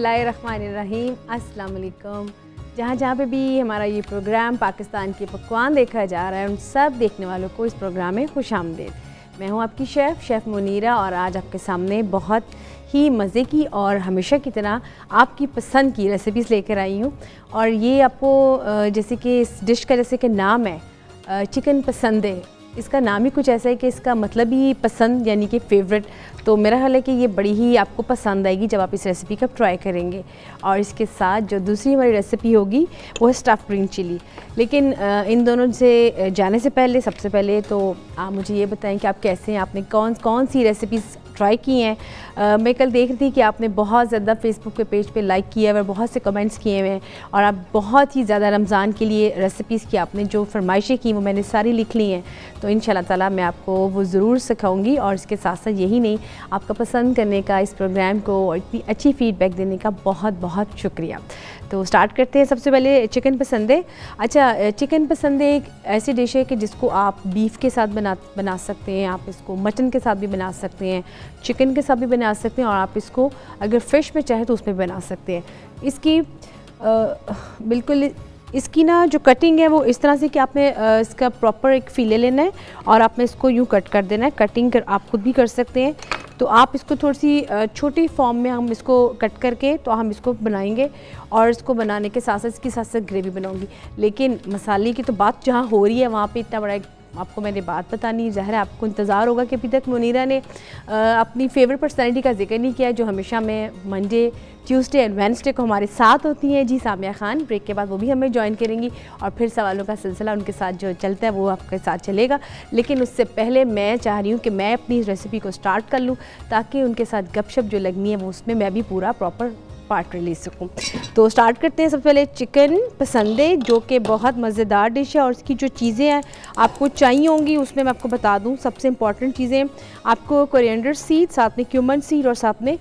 बिस्मिल्लाहिर्रहमानिर्रहीम। अस्सलाम वालेकुम। जहाँ पे भी हमारा ये प्रोग्राम पाकिस्तान के पकवान देखा जा रहा है, उन सब देखने वालों को इस प्रोग्राम में खुशामदीद। मैं हूँ आपकी शेफ़ मुनीरा, और आज आपके सामने बहुत ही मज़े की और हमेशा की तरह आपकी पसंद की रेसिपीज़ लेकर आई हूँ। और ये आपको जैसे कि इस डिश का जैसे कि नाम है चिकन पसंदे, इसका नाम ही कुछ ऐसा है कि इसका मतलब ही पसंद यानी कि फ़ेवरेट। तो मेरा ख्याल है कि ये बड़ी ही आपको पसंद आएगी जब आप इस रेसिपी का ट्राई करेंगे। और इसके साथ जो दूसरी हमारी रेसिपी होगी वो है स्टफ़ ग्रीन चिली। लेकिन इन दोनों से जाने से पहले सबसे पहले तो आप मुझे ये बताएं कि आप कैसे हैं, आपने कौन सी रेसिपीज़ ट्राई की हैं। मैं कल देख रही थी कि आपने बहुत ज़्यादा फेसबुक के पेज पे लाइक किया है और बहुत से कमेंट्स किए हुए हैं, और आप बहुत ही ज़्यादा रमज़ान के लिए रेसिपीज़ की आपने जो फरमाइशें की वो मैंने सारी लिख ली हैं। तो इंशाल्लाह ताला मैं आपको वो ज़रूर सिखाऊंगी। और इसके साथ साथ यही नहीं, आपका पसंद करने का, इस प्रोग्राम को और इतनी अच्छी फ़ीडबैक देने का बहुत बहुत शुक्रिया। तो स्टार्ट करते हैं। सबसे पहले चिकन पसंदे। अच्छा, चिकन पसंदे एक ऐसी डिश है कि जिसको आप बीफ के साथ बना सकते हैं, आप इसको मटन के साथ भी बना सकते हैं, चिकन के साथ भी बना सकते हैं, और आप इसको अगर फ़िश में चाहे तो उसमें बना सकते हैं। इसकी बिल्कुल इसकी ना जो कटिंग है वो इस तरह से कि आपने इसका प्रॉपर एक फ़िले लेना है और आपने इसको यूँ कट कर देना है। कटिंग आप खुद भी कर सकते हैं। तो आप इसको थोड़ी सी छोटी फॉर्म में हम इसको कट करके तो हम इसको बनाएंगे, और इसको बनाने के साथ साथ इसके साथ साथ ग्रेवी बनाऊंगी। लेकिन मसाले की तो बात जहाँ हो रही है वहाँ पे इतना बड़ा आपको मैंने बात बतानी, ज़ाहिर है आपको इंतज़ार होगा कि अभी तक मुनीरा ने अपनी फेवरेट पर्सनैलिटी का जिक्र नहीं किया, जो हमेशा में मंडे, ट्यूसडे एंड वेडनेसडे को हमारे साथ होती हैं। जी, सामिया खान। ब्रेक के बाद वो भी हमें ज्वाइन करेंगी और फिर सवालों का सिलसिला उनके साथ जो चलता है वो आपके साथ चलेगा। लेकिन उससे पहले मैं चाह रही हूँ कि मैं अपनी रेसिपी को स्टार्ट कर लूँ, ताकि उनके साथ गपशप जो लगनी है वो उसमें मैं भी पूरा प्रॉपर पार्ट ले सकूँ। तो स्टार्ट करते हैं। सबसे पहले चिकन पसंदे, जो कि बहुत मज़ेदार डिश है, और इसकी जो चीज़ें हैं आपको चाहिए होंगी उसमें मैं आपको बता दूँ। सबसे इंपॉर्टेंट चीज़ें आपको कोरिएंडर सीड, साथ में क्यूमन सीड, और साथ में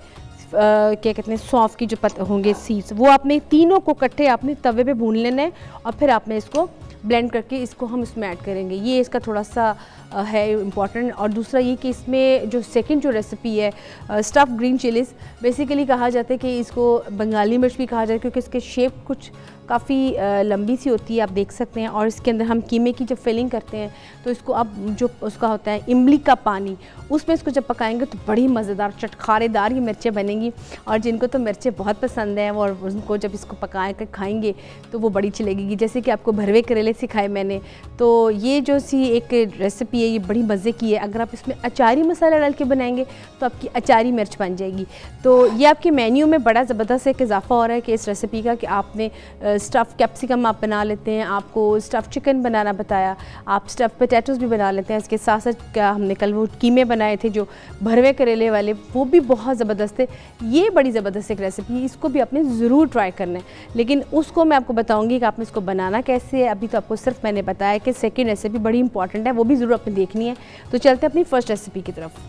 क्या कहते हैं सौंफ की जो होंगे सीड्स, वो आपने तीनों को इकट्ठे आपने तवे पे भून लेना है, और फिर आपने इसको ब्लेंड करके इसको हम इसमें ऐड करेंगे। ये इसका थोड़ा सा है इम्पॉर्टेंट। और दूसरा ये कि इसमें जो सेकंड जो रेसिपी है स्टफ़ ग्रीन चिलीज़, बेसिकली कहा जाता है कि इसको बंगाली मिर्च भी कहा जाता है, क्योंकि इसके शेप कुछ काफ़ी लंबी सी होती है, आप देख सकते हैं। और इसके अंदर हम कीमे की जब फिलिंग करते हैं तो इसको अब जो उसका होता है इमली का पानी, उसमें इसको जब पकाएंगे तो बड़ी मज़ेदार चटखारेदार ये मिर्चें बनेंगी। और जिनको तो मिर्चें बहुत पसंद हैं और उनको जब इसको पका कर खाएंगे तो वो बड़ी अच्छी लगेगी। जैसे कि आपको भरवे करेले सिखाए मैंने, तो ये जो सी एक रेसिपी है ये बड़ी मज़े की है। अगर आप इसमें अचारी मसाला डाल के बनाएंगे तो आपकी अचारी मिर्च बन जाएगी। तो ये आपके मेन्यू में बड़ा ज़बरदस्त एक इजाफा हो रहा है कि इस रेसिपी का, कि आपने स्टफ़ कैप्सिकम आप बना लेते हैं, आपको स्टफ़ चिकन बनाना बताया, आप स्टफ़ पोटैटोज़ भी बना लेते हैं। इसके साथ साथ क्या हमने कल वो कीमे बनाए थे जो भरवे करेले वाले, वो भी बहुत ज़बरदस्त थे। ये बड़ी ज़बरदस्त एक रेसिपी, इसको भी आपने ज़रूर ट्राई करना है। लेकिन उसको मैं आपको बताऊँगी कि आपने इसको बनाना कैसे है। अभी तो आपको सिर्फ मैंने बताया कि सेकेंड रेसिपी बड़ी इंपॉर्टेंट है, वो भी ज़रूर आपने देखनी है। तो चलते हैं अपनी फ़र्स्ट रेसिपी की तरफ।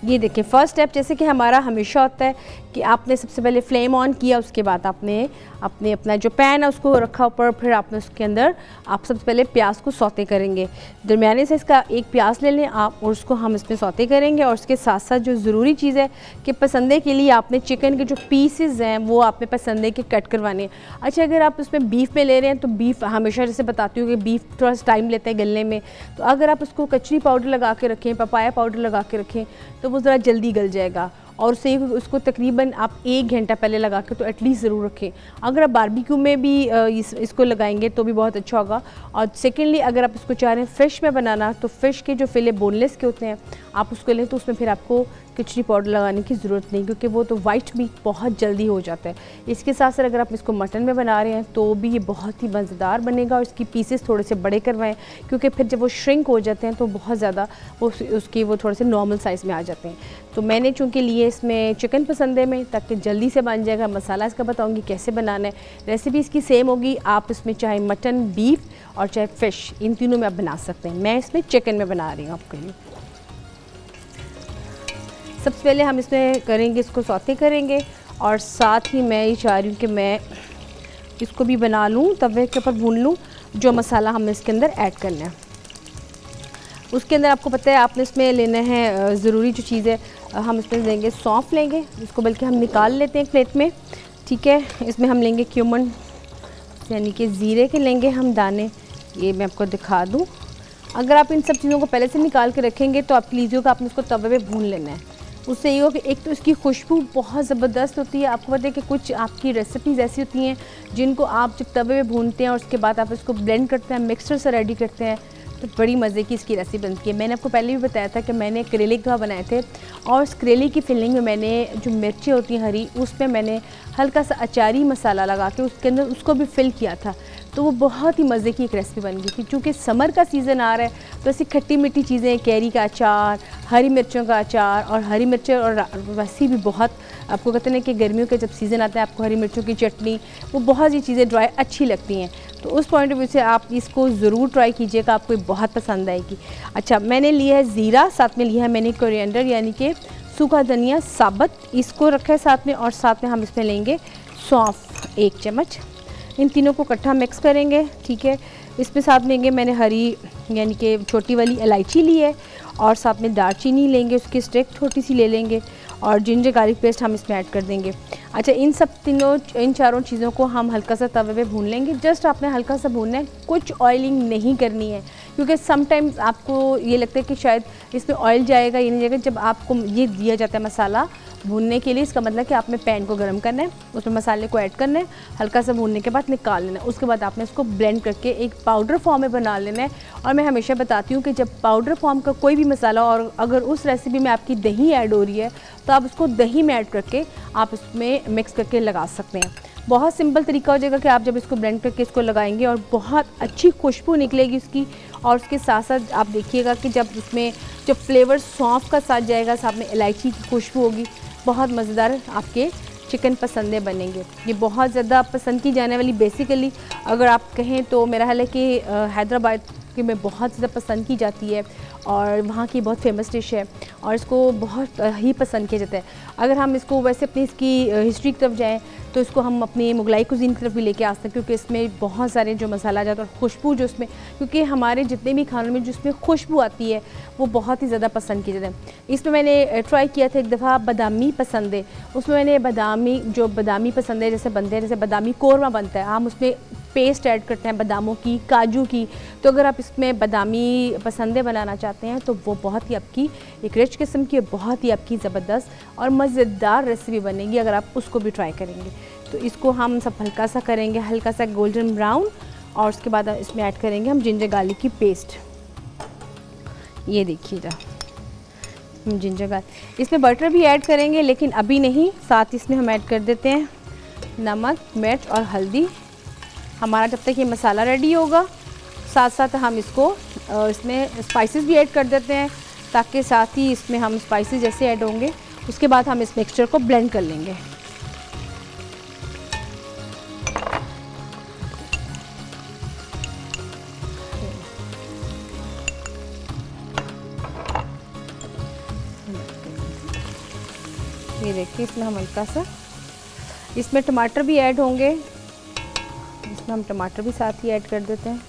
ये देखिए फ़र्स्ट स्टेप जैसे कि हमारा हमेशा होता है कि आपने सबसे पहले फ्लेम ऑन किया, उसके बाद आपने अपना जो पैन है उसको रखा ऊपर, फिर आपने उसके अंदर आप सबसे पहले प्याज को सौते करेंगे। दरमियाने से इसका एक प्याज ले लें आप, और उसको हम इसमें सौते करेंगे। और उसके साथ साथ जो ज़रूरी चीज़ है कि पसंदे के लिए आपने चिकन के जो पीसेस हैं वो आपने पसंदे के कट करवाने हैं। अच्छा, अगर आप उसमें बीफ में ले रहे हैं तो बीफ हमेशा जैसे बताती हूँ कि बीफ थोड़ा सा टाइम लेता है गलने में, तो अगर आप उसको कचरी पाउडर लगा के रखें, पपाया पाउडर लगा के रखें तो वो ज़रा जल्दी गल जाएगा। और उसको तकरीबन आप 1 घंटा पहले लगा के तो एटलीस्ट ज़रूर रखें। अगर आप बारबेक्यू में भी इसको लगाएंगे तो भी बहुत अच्छा होगा। और सेकेंडली अगर आप इसको चाह रहे हैं फ़िश में बनाना, तो फ़िश के जो फिले बोनलेस के होते हैं आप उसको लें, तो उसमें फिर आपको कचरी पाउडर लगाने की ज़रूरत नहीं, क्योंकि वो तो वाइट मीट बहुत जल्दी हो जाता है। इसके साथ साथ अगर आप इसको मटन में बना रहे हैं तो भी ये बहुत ही मज़ेदार बनेगा। और इसकी पीसेस थोड़े से बड़े करवाएं, क्योंकि फिर जब वो श्रिंक हो जाते हैं तो बहुत ज़्यादा वो थोड़े से नॉर्मल साइज़ में आ जाते हैं। तो मैंने चूँकि लिए इसमें चिकन पसंद है में, ताकि जल्दी से बन जाएगा। मसाला इसका बताऊँगी कैसे बनाना है। रेसिपी इसकी सेम होगी, आप इसमें चाहे मटन, बीफ और चाहे फ़िश, इन तीनों में आप बना सकते हैं। मैं इसमें चिकन में बना रही हूँ आपके लिए। सबसे पहले हम इसमें करेंगे, इसको सौते करेंगे, और साथ ही मैं ये चाह रही हूँ कि मैं इसको भी बना लूँ, तवे के ऊपर भून लूँ जो मसाला हमने इसके अंदर ऐड करना है। उसके अंदर आपको पता है आपने इसमें लेना है ज़रूरी जो चीज़ है हम इसमें लेंगे सौंफ लेंगे, इसको बल्कि हम निकाल लेते हैं प्लेट में, ठीक है। इसमें हम लेंगे क्यूमन यानी कि ज़ीरे के लेंगे हम दाने, ये मैं आपको दिखा दूँ। अगर आप इन सब चीज़ों को पहले से निकाल के रखेंगे तो आप लीजिएगा आपने इसको तवे पे भून लेना है। उससे ये हो कि एक तो इसकी खुशबू बहुत ज़बरदस्त होती है। आपको पता है कि कुछ आपकी रेसिपीज़ ऐसी होती हैं जिनको आप जब तवे पे भूनते हैं और उसके बाद आप इसको ब्लेंड करते हैं, मिक्सचर से रेडी करते हैं, तो बड़ी मज़े की इसकी रेसिपी बनती है। मैंने आपको पहले भी बताया था कि मैंने करेले का बनाए थे और उस करेले की फिलिंग में मैंने जो मिर्चें होती हैं हरी, उसमें मैंने हल्का सा अचारी मसाला लगा के उसके अंदर उसको भी फिल किया था, तो वो बहुत ही मज़े की एक रेसिपी बन गई थी। क्योंकि समर का सीज़न आ रहा है तो ऐसी खट्टी मीठी चीज़ें, कैरी का अचार, हरी मिर्चों का अचार, और हरी मिर्चें और वैसे भी बहुत आपको कहते हैं कि गर्मियों के जब सीज़न आता है आपको हरी मिर्चों की चटनी, वो बहुत सी चीज़ें ड्राई अच्छी लगती हैं। तो उस पॉइंट ऑफ व्यू से आप इसको ज़रूर ट्राई कीजिएगा, आपको बहुत पसंद आएगी। अच्छा, मैंने लिया है ज़ीरा, साथ में लिया है मैंने कोरिएंडर यानी कि सूखा धनिया साबुत, इसको रखा है साथ में, और साथ में हम इसमें लेंगे सौंफ 1 चम्मच। इन तीनों को इकट्ठा मिक्स करेंगे, ठीक है। इसमें साथ लेंगे मैंने हरी यानी कि छोटी वाली इलायची ली है, और साथ में दालचीनी लेंगे, उसकी स्टिक छोटी सी ले लेंगे, और जिंजर गार्लिक पेस्ट हम इसमें ऐड कर देंगे। अच्छा, इन चारों चीज़ों को हम हल्का सा तवे पे भून लेंगे। जस्ट आपने हल्का सा भूनना है, कुछ ऑयलिंग नहीं करनी है, क्योंकि समटाइम्स आपको ये लगता है कि शायद इसमें ऑयल जाएगा, ये नहीं जाएगा। जब आपको ये दिया जाता है मसाला भूनने के लिए, इसका मतलब कि आपने पैन को गर्म करना है, उसमें मसाले को ऐड करना है, हल्का सा भूनने के बाद निकाल लेना है। उसके बाद आपने इसको ब्लेंड करके एक पाउडर फॉर्म में बना लेना है। और मैं हमेशा बताती हूँ कि जब पाउडर फॉर्म का कोई भी मसाला, और अगर उस रेसिपी में आपकी दही ऐड हो रही है तो आप उसको दही में ऐड करके आप इसमें मिक्स करके लगा सकते हैं। बहुत सिंपल तरीका हो जाएगा कि आप जब इसको ब्लेंड करके इसको लगाएंगे और बहुत अच्छी खुशबू निकलेगी उसकी। और उसके साथ साथ आप देखिएगा कि जब इसमें जो फ्लेवर सौंफ का साथ जाएगा, साथ में इलायची की खुशबू होगी, बहुत मज़ेदार आपके चिकन पसंदे बनेंगे। ये बहुत ज़्यादा पसंद की जाने वाली, बेसिकली अगर आप कहें तो मेरा ख्याल है कि हैदराबाद के में बहुत ज़्यादा पसंद की जाती है, और वहाँ की बहुत फेमस डिश है, और इसको बहुत ही पसंद किया जाता है। अगर हम इसको वैसे अपनी इसकी हिस्ट्री की तरफ जाएँ तो इसको हम अपनी मुगलाई कुज़ीन की तरफ भी लेके आ सकते हैं, क्योंकि इसमें बहुत सारे जो मसाला जाता है और खुशबू जो उसमें, क्योंकि हमारे जितने भी खानों में जिसमें खुशबू आती है वो बहुत ही ज़्यादा पसंद की जाती है। इसमें मैंने ट्राई किया था एक दफ़ा बादामी पसंदे, उसमें मैंने बादामी पसंदे जैसे बनते हैं, जैसे बादामी कोरमा बनता है, हम उसमें पेस्ट ऐड करते हैं बादामों की, काजू की। तो अगर आप इसमें बादामी पसंदे बनाना चाहते हैं तो वो बहुत ही आपकी एक रिच किस्म की, बहुत ही आपकी ज़बरदस्त और मज़ेदार रेसिपी बनेगी अगर आप उसको भी ट्राई करेंगे। तो इसको हम सब हल्का सा करेंगे, हल्का सा गोल्डन ब्राउन, और उसके बाद इसमें ऐड करेंगे हम जिंजर गार्लिक की पेस्ट। ये देखिएगा जिंजर गार्लिक, इसमें बटर भी ऐड करेंगे लेकिन अभी नहीं, साथ इसमें हम ऐड कर देते हैं नमक, मिर्च और हल्दी। हमारा जब तक ये मसाला रेडी होगा, साथ साथ हम इसको इसमें स्पाइसेस भी ऐड कर देते हैं, ताकि साथ ही इसमें हम स्पाइसेस जैसे ऐड होंगे उसके बाद हम इस मिक्सचर को ब्लेंड कर लेंगे। ये देखिए, इसमें हम हल्का सा, इसमें टमाटर भी ऐड होंगे, इसमें हम टमाटर भी साथ ही ऐड कर देते हैं।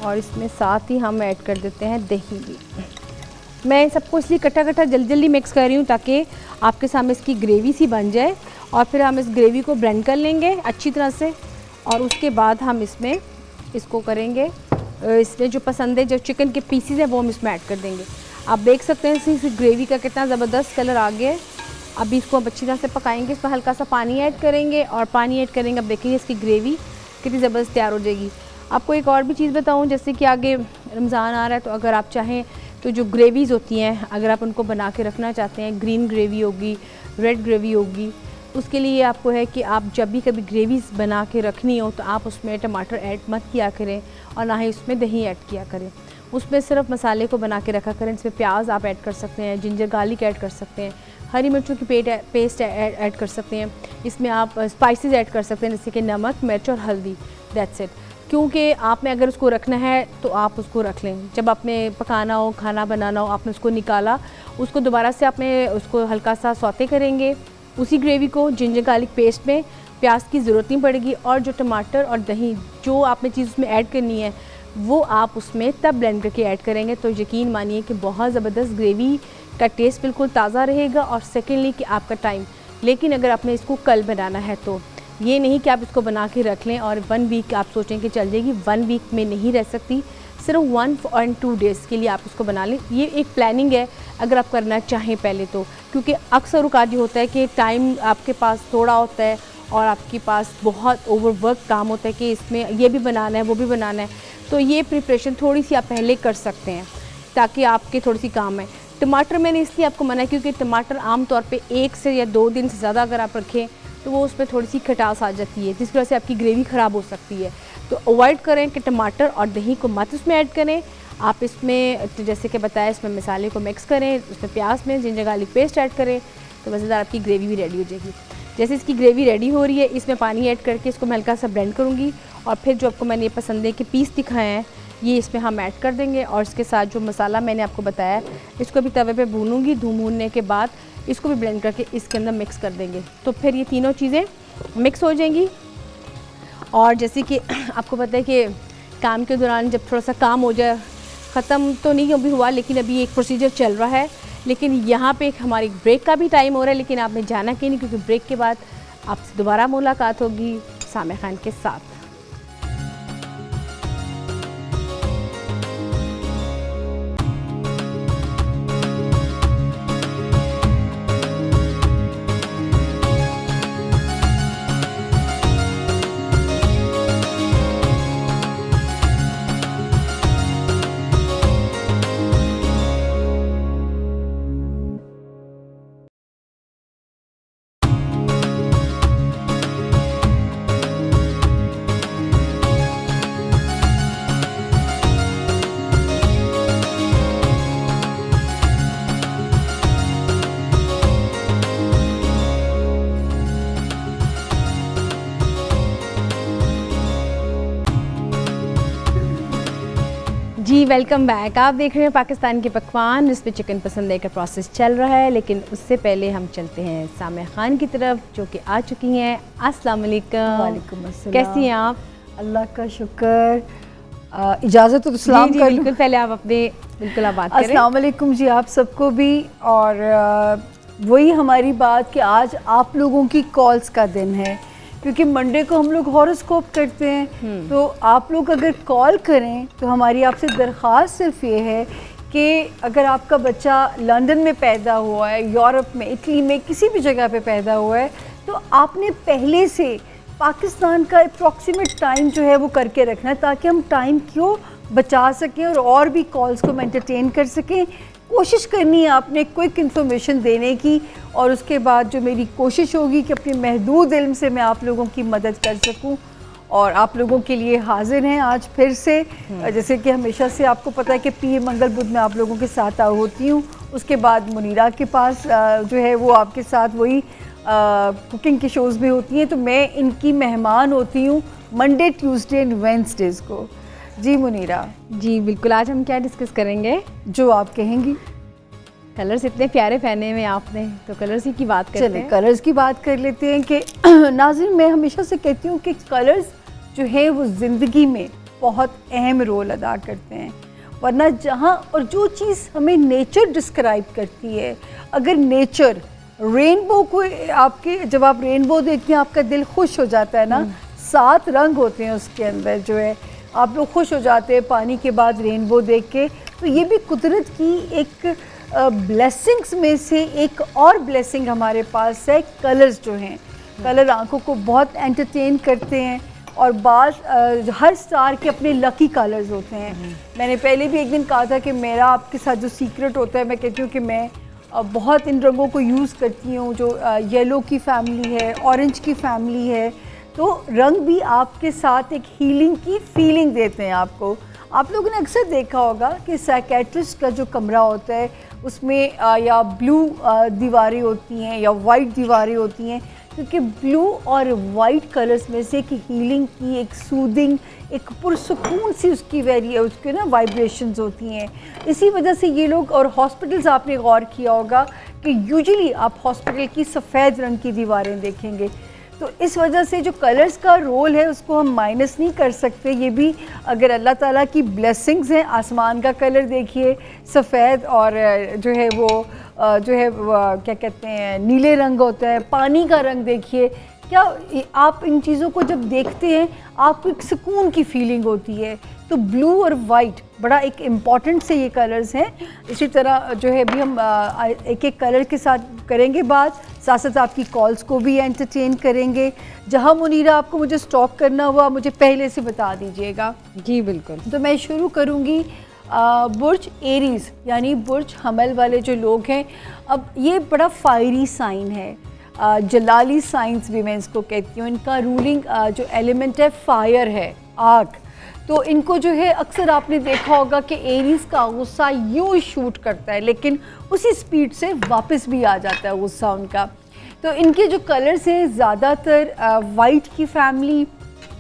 और इसमें साथ ही हम ऐड कर देते हैं दही भी। मैं सबको इसलिए कटा जल्दी जल्दी मिक्स कर रही हूँ ताकि आपके सामने इसकी ग्रेवी सी बन जाए, और फिर हम इस ग्रेवी को ब्लेंड कर लेंगे अच्छी तरह से, और उसके बाद हम इसमें इसको करेंगे, इसमें जो पसंद है जो चिकन के पीसीज हैं वो हम इसमें ऐड कर देंगे। आप देख सकते हैं इस ग्रेवी का कितना ज़बरदस्त कलर आ गया है। अभी इसको हम अच्छी तरह से पकाएंगे, इसमें हल्का सा पानी ऐड करेंगे, और पानी ऐड करेंगे, अब देखिए इसकी ग्रेवी कितनी ज़बरदस्त तैयार हो जाएगी। आपको एक और भी चीज़ बताऊं, जैसे कि आगे रमज़ान आ रहा है, तो अगर आप चाहें तो जो ग्रेवीज़ होती हैं अगर आप उनको बना के रखना चाहते हैं, ग्रीन ग्रेवी होगी, रेड ग्रेवी होगी, उसके लिए आपको है कि आप जब भी कभी ग्रेवीज़ बना के रखनी हो तो आप उसमें टमाटर ऐड मत किया करें, और ना ही उसमें दही ऐड किया करें। उसमें सिर्फ मसाले को बना के रखा करें। इसमें प्याज आप ऐड कर सकते हैं, जिंजर गार्लिक ऐड कर सकते हैं, हरी मिर्चों की पेस्ट ऐड कर सकते हैं, इसमें आप स्पाइसेस ऐड कर सकते हैं जैसे कि नमक, मिर्च और हल्दी, दैट्स इट। क्योंकि आपने अगर उसको रखना है तो आप उसको रख लें, जब आपने पकाना हो, खाना बनाना हो, आपने उसको निकाला, उसको दोबारा से आपने उसको हल्का सा सौते करेंगे उसी ग्रेवी को जिंजर गार्लिक पेस्ट में। प्याज की ज़रूरत नहीं पड़ेगी, और जो टमाटर और दही जो आपने चीज़ उसमें ऐड करनी है वो आप उसमें तब ब्लेंड करके ऐड करेंगे तो यकीन मानिए कि बहुत ज़बरदस्त ग्रेवी का टेस्ट बिल्कुल ताज़ा रहेगा। और सेकेंडली कि आपका टाइम, लेकिन अगर आपने इसको कल बनाना है तो ये नहीं कि आप इसको बना के रख लें और 1 वीक आप सोचें कि चल जाएगी, 1 वीक में नहीं रह सकती, सिर्फ 1 और 2 डेज़ के लिए आप उसको बना लें। ये एक प्लानिंग है अगर आप करना चाहें पहले तो, क्योंकि अक्सर औक़ात ये होता है कि टाइम आपके पास थोड़ा होता है और आपके पास बहुत ओवरवर्क काम होता है कि इसमें ये भी बनाना है वो भी बनाना है, तो ये प्रिपरेशन थोड़ी सी आप पहले कर सकते हैं ताकि आपके थोड़ी सी काम है। टमाटर मैंने इसलिए आपको मना क्योंकि टमाटर आम तौर पे 1 से या 2 दिन से ज़्यादा अगर आप रखें तो वो उसमें थोड़ी सी खटास आ जाती है, जिस वजह से आपकी ग्रेवी ख़राब हो सकती है। तो अवॉइड करें कि टमाटर और दही को मत उसमें ऐड करें। आप इसमें तो जैसे कि बताया इसमें मसाले को मिक्स करें, उसमें प्याज में जिंजर गार्लिक पेस्ट ऐड करें तो मज़ेदार आपकी ग्रेवी भी रेडी हो जाएगी। जैसे इसकी ग्रेवी रेडी हो रही है इसमें पानी ऐड करके इसको मैं हल्का सा ब्लेंड करूँगी और फिर जो आपको मैंने ये पसंद है कि पीस दिखाए हैं ये इसमें हम ऐड कर देंगे और इसके साथ जो मसाला मैंने आपको बताया इसको भी तवे पे भूनूंगी। भूनने के बाद इसको भी ब्लेंड करके इसके अंदर मिक्स कर देंगे तो फिर ये तीनों चीज़ें मिक्स हो जाएंगी। और जैसे कि आपको पता है कि काम के दौरान जब थोड़ा सा काम हो जाए, ख़त्म तो नहीं अभी हुआ लेकिन अभी एक प्रोसीजर चल रहा है, लेकिन यहाँ पे हमारी ब्रेक का भी टाइम हो रहा है, लेकिन आपने जाना क्यों नहीं क्योंकि ब्रेक के बाद आपसे दोबारा मुलाकात होगी सामिया खान के साथ। जी वेलकम बैक। आप देख रहे हैं पाकिस्तान के पकवान, इस पे चिकन पसंद है का प्रोसेस चल रहा है, लेकिन उससे पहले हम चलते हैं सामिया खान की तरफ जो कि आ चुकी हैं। अस्सलाम वालेकुम। वालेकुम अस्सलाम। कैसी हैं आप? अल्लाह का शुक्र। इजाज़त तो सलाम कर लूं। बिल्कुल, पहले आप अपने बिल्कुल आप बात करें। अस्सलाम वालेकुम जी आप सबको भी। और वही हमारी बात कि आज आप लोगों की कॉल्स का दिन है क्योंकि मंडे को हम लोग हॉरोस्कोप करते हैं, तो आप लोग अगर कॉल करें तो हमारी आपसे दरख्वास्त सिर्फ ये है कि अगर आपका बच्चा लंदन में पैदा हुआ है, यूरोप में, इटली में, किसी भी जगह पे पैदा हुआ है तो आपने पहले से पाकिस्तान का अप्रॉक्सीमेट टाइम जो है वो करके रखना है ताकि हम टाइम क्यों बचा सकें और भी कॉल्स को एंटरटेन कर सकें। कोशिश करनी है आपने क्विक इन्फॉर्मेशन देने की और उसके बाद जो मेरी कोशिश होगी कि अपने महदूद इल्म से मैं आप लोगों की मदद कर सकूं और आप लोगों के लिए हाजिर हैं आज फिर से। जैसे कि हमेशा से आपको पता है कि पीर मंगल बुध में आप लोगों के साथ होती हूँ, उसके बाद मुनीरा के पास जो है वो आपके साथ वही कुकिंग की शोज़ भी होती हैं, तो मैं इनकी मेहमान होती हूँ मंडे, ट्यूसडे एंड वेडनेसडेज़ को। जी मुनीरा। जी बिल्कुल, आज हम क्या डिस्कस करेंगे? जो आप कहेंगी। कलर्स इतने प्यारे पहने हुए आपने, तो कलर्स ही की बात करते हैं। चलिए कलर्स की बात कर लेते हैं कि नाज़रीन मैं हमेशा से कहती हूँ कि कलर्स जो है वो ज़िंदगी में बहुत अहम रोल अदा करते हैं, वरना जहाँ और जो चीज़ हमें नेचर डिस्क्राइब करती है, अगर नेचर रेनबो को आपके जब आप रेनबो देखते हैं आपका दिल खुश हो जाता है ना, 7 रंग होते हैं उसके अंदर जो है, आप लोग खुश हो जाते हैं पानी के बाद रेनबो देख के। तो ये भी कुदरत की एक ब्लेसिंग्स में से एक और ब्लेसिंग हमारे पास है। कलर्स जो हैं, कलर आंखों को बहुत एंटरटेन करते हैं और हर स्टार के अपने लकी कलर्स होते हैं। मैंने पहले भी एक दिन कहा था कि मेरा आपके साथ जो सीक्रेट होता है, मैं कहती हूँ कि मैं बहुत इन रंगों को यूज़ करती हूँ, जो येलो की फैमिली है, ऑरेंज की फैमिली है, तो रंग भी आपके साथ एक हीलिंग की फीलिंग देते हैं आपको। आप लोगों ने अक्सर देखा होगा कि साइकेट्रिस्ट का जो कमरा होता है उसमें या ब्लू दीवारें होती हैं या वाइट दीवारें होती हैं, क्योंकि ब्लू और वाइट कलर्स में से एक हीलिंग की, एक सूदिंग, एक पुरसुकून सी उसके ना वाइब्रेशंस होती हैं। इसी वजह से ये लोग, और हॉस्पिटल्स आपने गौर किया होगा कि यूजुअली आप हॉस्पिटल की सफ़ेद रंग की दीवारें देखेंगे, तो इस वजह से जो कलर्स का रोल है उसको हम माइनस नहीं कर सकते। ये भी अगर अल्लाह ताला की ब्लेसिंग्स हैं। आसमान का कलर देखिए सफ़ेद और जो है वो क्या कहते हैं नीले रंग होता है। पानी का रंग देखिए, क्या आप इन चीज़ों को जब देखते हैं आपको एक सुकून की फीलिंग होती है। तो ब्लू और वाइट बड़ा एक इम्पॉर्टेंट से ये कलर्स हैं। इसी तरह जो है भी हम एक एक कलर के साथ करेंगे बात, साथ साथ आपकी कॉल्स को भी एंटरटेन करेंगे। जहां मुनीरा आपको मुझे स्टॉप करना हुआ मुझे पहले से बता दीजिएगा। जी बिल्कुल। तो मैं शुरू करूंगी बुर्ज एरीज़ यानी बुर्ज हमल वाले जो लोग हैं। अब ये बड़ा फायरी साइन है, जलाली साइंस भी मैं इसको कहती हूँ। इनका रूलिंग जो एलिमेंट है फायर है, आग। तो इनको जो है अक्सर आपने देखा होगा कि एरीज़ का गुस्सा यूँ शूट करता है लेकिन उसी स्पीड से वापस भी आ जाता है गुस्सा उनका। तो इनके जो कलर्स हैं ज़्यादातर वाइट की फैमिली,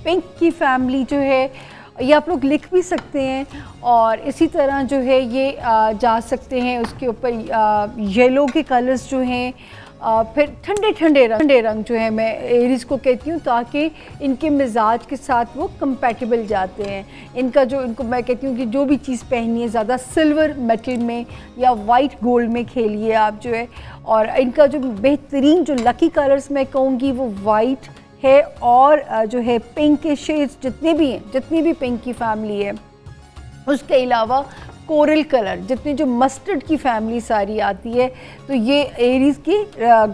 पिंक की फैमिली जो है, ये आप लोग लिख भी सकते हैं। और इसी तरह जो है ये जा सकते हैं उसके ऊपर येलो के कलर्स जो हैं, फिर ठंडे रंग जो है मैं एरीज़ को कहती हूँ ताकि इनके मिजाज के साथ वो कंपैटिबल जाते हैं। इनका जो इनको मैं कहती हूँ कि जो भी चीज़ पहनी है ज़्यादा सिल्वर मेटल में या वाइट गोल्ड में खेलिए आप जो है। और इनका जो बेहतरीन जो लकी कलर्स मैं कहूँगी वो वाइट है और जो है पिंक के शेड्स जितने भी हैं, जितनी भी पिंक की फैमिली है। उसके अलावा कोरल कलर, जितनी जो मस्टर्ड की फैमिली सारी आती है, तो ये एरीज़ की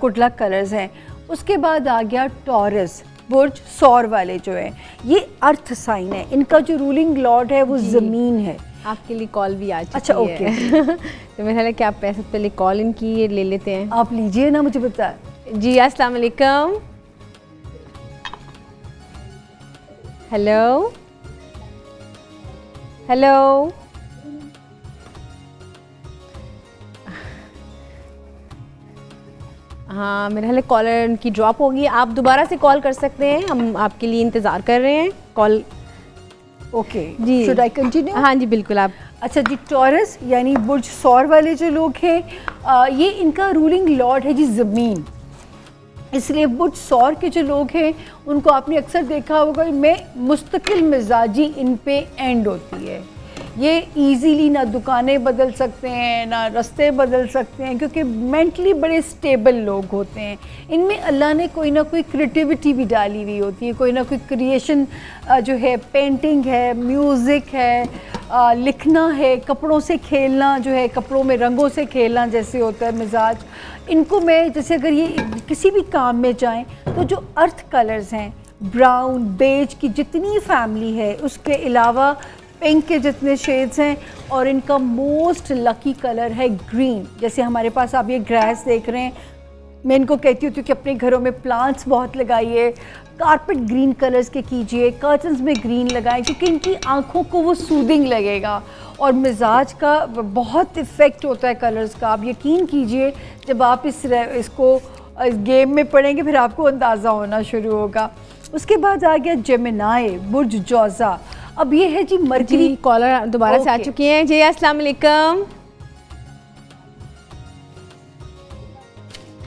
गुड लक कलर्स हैं। उसके बाद आ गया टॉरस, बुर्ज सौर वाले जो हैं, ये अर्थ साइन है। इनका जो रूलिंग लॉर्ड है वो ज़मीन है। आपके लिए कॉल भी आ चुकी अच्छा, है। ओके। तो मेरा ख्याल है कि आप पहले कॉल इनकी ये ले लेते हैं। आप लीजिए ना, मुझे बता। जी अस्सलाम वालेकुम। Hello hello. हाँ, मेरा ख्याल है कॉलर उनकी ड्रॉप होगी। आप दोबारा से कॉल कर सकते हैं, हम आपके लिए इंतज़ार कर रहे हैं। कॉल ओके जी, शुड आई कंटिन्यू? हाँ जी बिल्कुल आप। अच्छा जी, टॉरस यानी बुर्ज सौर वाले जो लोग हैं, ये इनका रूलिंग लॉर्ड है जी ज़मीन। इसलिए बुर्ज सौर के जो लोग हैं उनको आपने अक्सर देखा होगा में मुस्तकिल मिजाजी इन पे एंड होती है। ये इजीली ना दुकानें बदल सकते हैं ना रास्ते बदल सकते हैं क्योंकि मेंटली बड़े स्टेबल लोग होते हैं। इनमें अल्लाह ने कोई ना कोई क्रिएटिविटी भी डाली हुई होती है, कोई ना कोई क्रिएशन जो है, पेंटिंग है, म्यूज़िक है, लिखना है, कपड़ों से खेलना जो है, कपड़ों में रंगों से खेलना जैसे होता है मिजाज। इनको मैं जैसे अगर ये किसी भी काम में जाएं तो जो अर्थ कलर्स हैं, ब्राउन बेज की जितनी फैमिली है, उसके अलावा पिंक के जितने शेड्स हैं, और इनका मोस्ट लकी कलर है ग्रीन। जैसे हमारे पास आप ये ग्रास देख रहे हैं, मैं इनको कहती हूँ कि अपने घरों में प्लांट्स बहुत लगाइए, कारपेट ग्रीन कलर्स के कीजिए, कर्टन्स में ग्रीन लगाएं क्योंकि इनकी आँखों को वो सूदिंग लगेगा और मिजाज का बहुत इफ़ेक्ट होता है कलर्स का। आप यकीन कीजिए जब आप इसको इस गेम में पढ़ेंगे फिर आपको अंदाज़ा होना शुरू होगा। उसके बाद आ गया जेमिनाई, बुर्ज जौज़ा। अब ये है जी मरकरी। कॉलर दोबारा से आ चुकी हैं जी। अस्सलाम वालेकुम।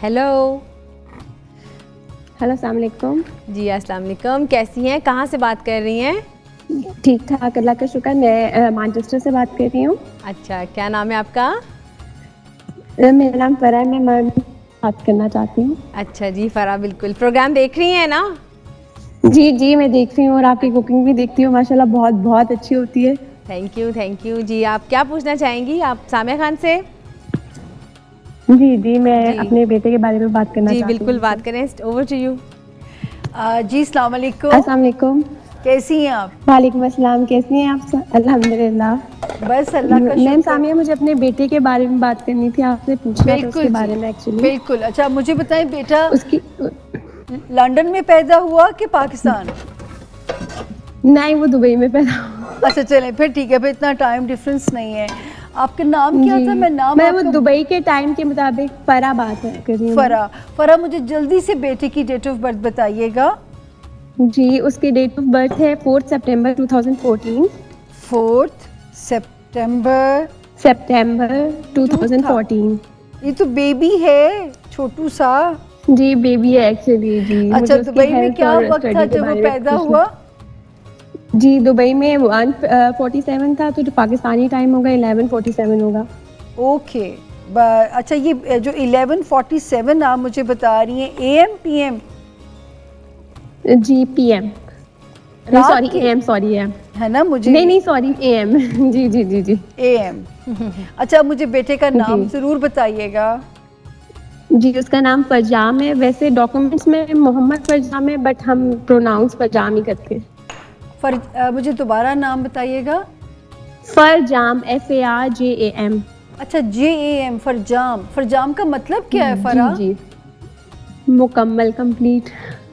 हेलो हेलो, अस्सलाम वालेकुम। जी अस्सलाम वालेकुम, कैसी हैं, कहाँ से बात कर रही हैं? ठीक ठाक, अल्लाह का शुक्र। मैं मैनचेस्टर से बात कर रही हूँ। अच्छा, क्या नाम है आपका? मेरा नाम फरा है, मैं बात करना चाहती हूँ। अच्छा जी फरा, बिल्कुल। प्रोग्राम देख रही हैं ना? जी जी, मैं देख रही हूँ और आपकी कुकिंग भी देखती हूँ, माशाल्लाह बहुत बहुत अच्छी होती है। थैंक यू जी। आप क्या पूछना चाहेंगी आप सामिया खान से? जी जी, मैं अपने बेटे के बारे में बात करना चाहती हूँ। जी बिल्कुल, बात करें। Over to you. जी अस्सलाम वालेकुम। अस्सलाम वालेकुम। कैसी हैं आप? वालेकुम अस्सलाम, कैसी हैं आप? अल्हम्दुलिल्लाह, बस अल्लाह का शुक्र। मैम सामिया, मुझे अपने बेटे के बारे में बात करनी थी, आपसे पूछना था उसके बारे में एक्चुअली। बिल्कुल। अच्छा मुझे बताएं, बेटा उसकी लंदन में पैदा हुआ कि पाकिस्तान? नहीं, वो दुबई में पैदा हुआ। अच्छा चलें फिर ठीक है, फिर इतना टाइम डिफरेंस नहीं है। आपका नाम क्या था? मैं वो दुबई के टाइम के मुताबिक फरा बात कर रही हूँ। फरा, मुझे जल्दी से बेटे की डेट ऑफ बर्थ बताइएगा। जी, उसकी डेट ऑफ बर्थ है 4 सितंबर 2014। 4 सितंबर 2014। ये तो बेबी है, छोटू सा। जी बेबी है एक्चुअली जी। अच्छा, दुबई में क्या वक्त था जब वो पैदा हुआ? जी दुबई में 1:47 था, तो जो पाकिस्तानी टाइम होगा 11:47 होगा। ओके। अच्छा, ये जो 11:47 आप मुझे बता रही हैं, AM PM? जी PM, sorry AM, sorry AM है ना, मुझे नहीं सॉरी AM जी जी जी जी AM। अच्छा, मुझे बेटे का नाम ज़रूर बताइएगा। जी उसका नाम फरजाम है, वैसे डॉक्यूमेंट्स में मोहम्मद फरजाम है, बट हम प्रोनाउंस फरजाम ही करते हैं। मुझे दोबारा नाम बताइएगा। फरजाम, FARJAM। अच्छा, JAM, फरजाम। फरजाम का मतलब क्या है फरा? जी मुकम्मल, कंप्लीट।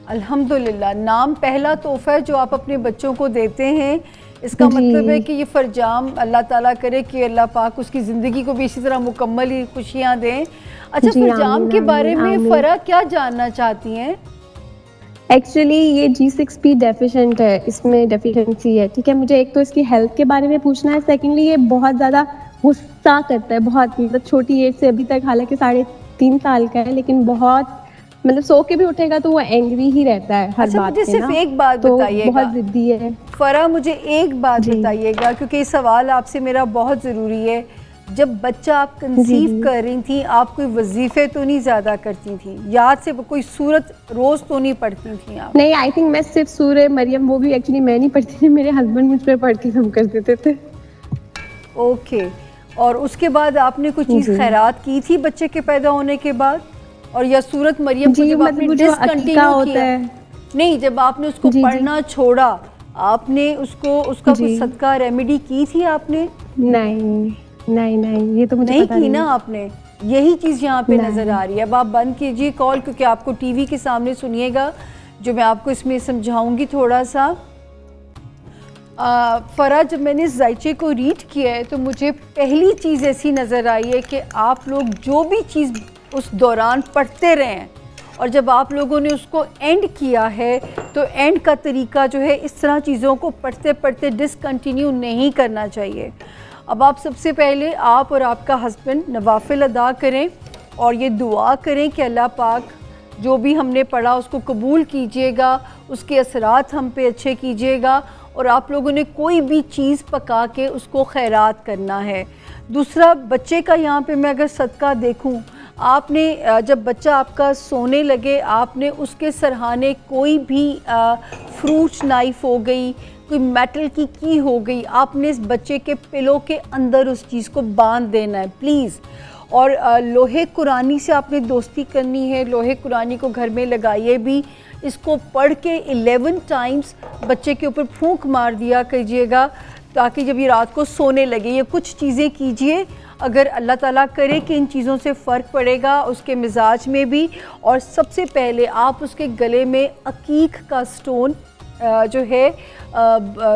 अल्हम्दुलिल्लाह, नाम पहला तोहफा है जो आप अपने बच्चों को देते हैं। इसका मतलब है कि ये फरजाम, अल्लाह ताला करे कि अल्लाह पाक उसकी ज़िंदगी को भी इसी तरह मुकम्मल ही खुशियाँ दें। अच्छा, फरजाम के बारे में फरा क्या जानना चाहती हैं? एक्चुअली ये G6P डेफिशिएंट है, इसमें डेफिशिएंसी है, ठीक है। मुझे एक तो इसकी हेल्थ के बारे में पूछना है, सेकेंडली ये बहुत ज़्यादा गुस्सा करता है, बहुत, मतलब छोटी एज से अभी तक, हालांकि 3.5 साल का है, लेकिन बहुत, मतलब सो के भी उठेगा तो वो एंग्री ही रहता है हर बात पे। मुझे सिर्फ एक बात बताइएगा, बहुत जिद्दी है फरा, मुझे एक बात बताइएगा, क्योंकि ये सवाल आपसे मेरा बहुत ज़रूरी है। जब बच्चा आप कंसीव कर रही थी, आप कोई वजीफे तो नहीं ज़्यादा करती थी? याद से कोई सूरत रोज़ तो नहीं पढ़ती थी आप? नहीं, आई थिंक मैं सिर्फ सूरह मरियम, वो भी एक्चुअली मैं नहीं पढ़ती थी, मेरे हस्बैंड मुझ पर पढ़ के कम कर देते थे। ओके। और उसके बाद आपने कोई चीज़ खैरात की थी बच्चे के पैदा होने के बाद? और या सूरत मरियम को जब आपने डिसकंटिन्यू किया? नहीं, जब आपने उसको पढ़ना छोड़ा, आपने उसका कोई सदका रेमेडी की थी आपने? नहीं, ये तो मुझे पता नहीं की ना आपने। यही चीज़ यहाँ पे नज़र आ रही है। अब आप बंद कीजिए कॉल, क्योंकि आपको टीवी के सामने सुनिएगा जो मैं आपको इसमें समझाऊंगी थोड़ा सा। फरा, जब मैंने जायचे को रीड किया है तो मुझे पहली चीज़ ऐसी नज़र आई है कि आप लोग जो भी चीज़ उस दौरान पढ़ते रहे हैं, और जब आप लोगों ने उसको एंड किया है तो एंड का तरीका जो है, इस तरह चीज़ों को पढ़ते पढ़ते डिसकंटिन्यू नहीं करना चाहिए। अब आप सबसे पहले, आप और आपका हस्बैंड नवाफिल अदा करें और ये दुआ करें कि अल्लाह पाक जो भी हमने पढ़ा उसको कबूल कीजिएगा, उसके असरात हम पे अच्छे कीजिएगा, और आप लोगों ने कोई भी चीज़ पका के उसको खैरात करना है। दूसरा, बच्चे का यहाँ पे मैं अगर सदका देखूँ, आपने जब बच्चा आपका सोने लगे, आपने उसके सरहाने कोई भी फ्रूट नाइफ़ हो गई, कोई मेटल की हो गई, आपने इस बच्चे के पिलो के अंदर उस चीज़ को बांध देना है प्लीज़। और लोहे कुरानी से आपने दोस्ती करनी है, लोहे कुरानी को घर में लगाइए भी, इसको पढ़ के 11 टाइम्स बच्चे के ऊपर फूंक मार दिया कीजिएगा, ताकि जब ये रात को सोने लगे। ये कुछ चीज़ें कीजिए, अगर अल्लाह ताला करे कि इन चीज़ों से फ़र्क पड़ेगा उसके मिजाज में भी। और सबसे पहले आप उसके गले में अकीक का स्टोन जो है,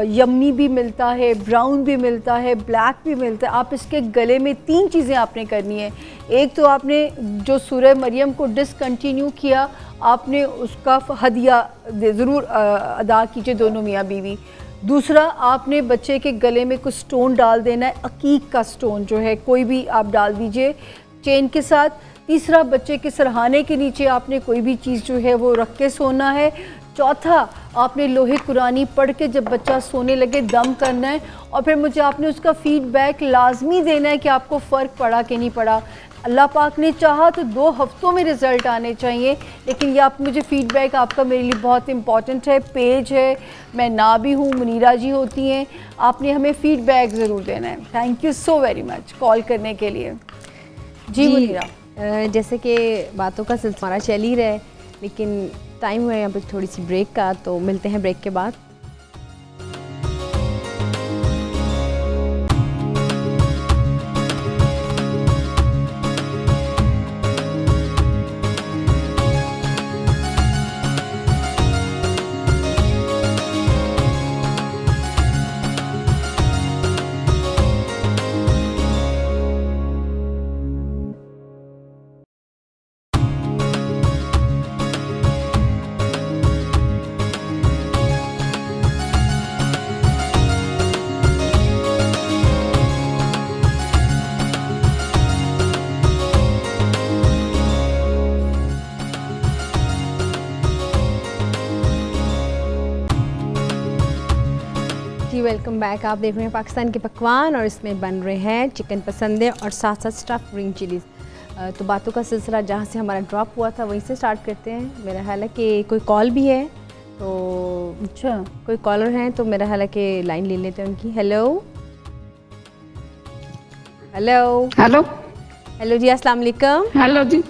यमनी भी मिलता है, ब्राउन भी मिलता है, ब्लैक भी मिलता है, आप इसके गले में 3 चीज़ें आपने करनी है। एक तो आपने जो सूरह मरियम को डिसकंटिन्यू किया, आपने उसका हदिया ज़रूर अदा कीजिए दोनों मियाँ बीवी। दूसरा, आपने बच्चे के गले में कुछ स्टोन डाल देना है, अकीक का स्टोन जो है कोई भी आप डाल दीजिए चेन के साथ। तीसरा, बच्चे के सरहाने के नीचे आपने कोई भी चीज़ जो है वो रख के सोना है। चौथा, आपने लोहे कुरानी पढ़ के जब बच्चा सोने लगे दम करना है, और फिर मुझे आपने उसका फ़ीडबैक लाजमी देना है कि आपको फ़र्क पड़ा कि नहीं पड़ा। अल्लाह पाक ने चाहा तो 2 हफ्तों में रिज़ल्ट आने चाहिए, लेकिन ये आप मुझे फ़ीडबैक आपका मेरे लिए बहुत इंपॉर्टेंट है। पेज है, मैं ना भी हूँ, मुनीरा जी होती हैं, आपने हमें फ़ीडबैक ज़रूर देना है। Thank you so very much call करने के लिए। जी मुनीरा, जैसे कि बातों का सिलसिला चल ही रहा है, लेकिन टाइम हुआ है यहाँ पे थोड़ी सी ब्रेक का, तो मिलते हैं ब्रेक के बाद। Welcome back. आप देख रहे हैं पाकिस्तान के पकवान और इसमें बन रहे हैं चिकन पसंदे और साथ साथ स्टफ ग्रीन चिलीज़। तो बातों का सिलसिला जहाँ से हमारा ड्रॉप हुआ था वहीं से स्टार्ट करते हैं। मेरा ख्याल है कि कोई कॉल भी है, तो अच्छा कोई कॉलर हैं तो मेरा ख्याल है कि लाइन ले लेते हैं उनकी। हेलो हेलो हेलो हेलो जी, अस्सलाम वालेकुम। हेलो जी।